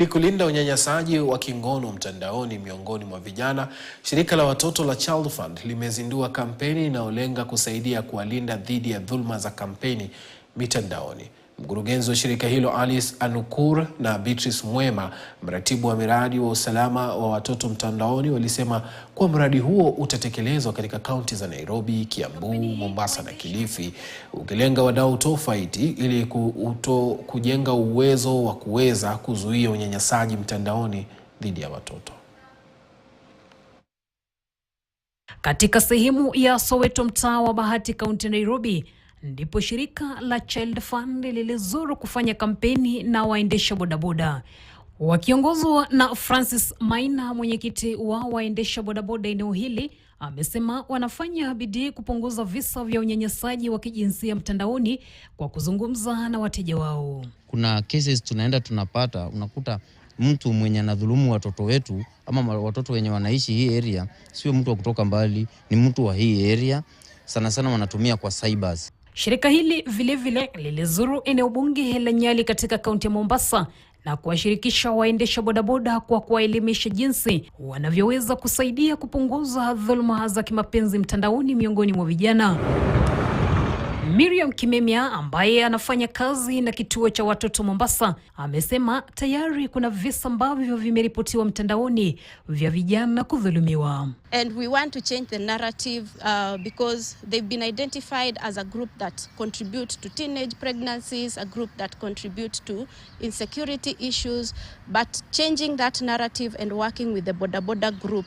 Ili kulinda unyanyasaji wa kingono mtandaoni miongoni mwa vijana, shirika la watoto la Child Fund limezindua kampeni inayolenga kusaidia kuwalinda dhidi ya dhulma za kampeni mitandaoni. Mkurugenzi wa shirika hilo Alice Anukur na Beatrice Mwema, mratibu wa miradi wa usalama wa watoto mtandaoni, walisema kuwa mradi huo utatekelezwa katika kaunti za Nairobi, Kiambu, Mombasa na Kilifi, ukilenga wadau tofauti ili kujenga uwezo wa kuweza kuzuia unyanyasaji mtandaoni dhidi ya watoto. Katika sehemu ya Soweto, mtaa wa Bahati, kaunti Nairobi, ndipo shirika la Child Fund lilizuru kufanya kampeni na waendesha bodaboda. Wakiongozwa na Francis Maina, mwenyekiti wa waendesha bodaboda eneo hili, amesema wanafanya bidii kupunguza visa vya unyanyasaji wa kijinsia mtandaoni kwa kuzungumza na wateja wao. Kuna cases tunaenda tunapata, unakuta mtu mwenye anadhulumu watoto wetu ama watoto wenye wanaishi hii area sio mtu wa kutoka mbali, ni mtu wa hii area. Sana sana wanatumia kwa cybers. Shirika hili vile lilizuru eneo bunge la Nyali katika kaunti ya Mombasa na kuwashirikisha waendesha bodaboda kwa kuwaelimisha jinsi wanavyoweza kusaidia kupunguza dhuluma za kimapenzi mtandaoni miongoni mwa vijana. Miriam Kimemia, ambaye anafanya kazi na kituo cha watoto Mombasa, amesema tayari kuna visa ambavyo vimeripotiwa mtandaoni vya vijana kudhulumiwa. And we want to change the narrative because they've been identified as a group that contribute to teenage pregnancies, a group that contribute to insecurity issues, but changing that narrative and working with the Boda Boda group,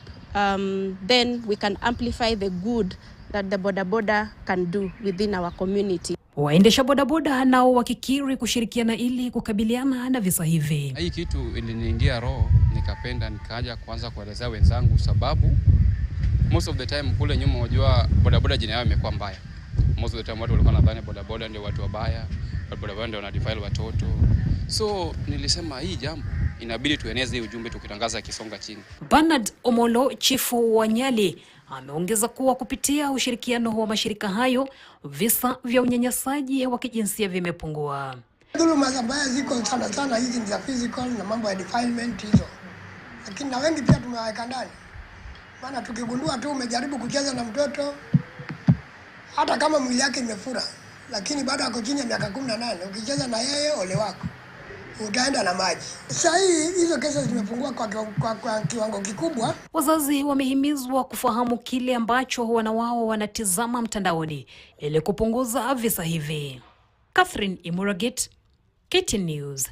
then we can amplify the good that the Boda Boda can do within our community. Waendesha bodaboda nao wakikiri kushirikiana ili kukabiliana na visa hivi. Hii kitu iliniingia roho, nikapenda nikaja kuanza kuelezea wenzangu, sababu most of the time kule nyuma unajua bodaboda jina yao imekuwa mbaya. Most of the time watu walikuwa nadhani bodaboda ndio watu wabaya, bodaboda ndio wanadefile watoto. So nilisema hii jambo inabidi tueneze ujumbe tukitangaza kisonga chini. Bernard Omolo, chifu wa Nyali, ameongeza kuwa kupitia ushirikiano wa mashirika hayo, visa vya unyanyasaji wa kijinsia vimepungua. Dhuluma mbaya ziko sana hizi ni za physical na mambo ya defilement hizo. Lakini na wengi pia tumewaweka ndani. Maana tukigundua tu umejaribu kucheza na mtoto, hata kama mwili yake imefura, lakini bado ako chini ya miaka 18, ukicheza na yeye ole wako, utaenda na maji. Sasa hizo kesi zimepungua kwa kiwango kikubwa. Wazazi wamehimizwa kufahamu kile ambacho wana wao wanatizama mtandaoni ili kupunguza visa hivi. Catherine Imuragit, KTN News.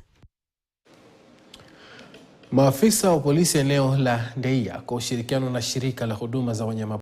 Maafisa wa polisi eneo la Ndeia kwa ushirikiano na shirika la huduma za wanyama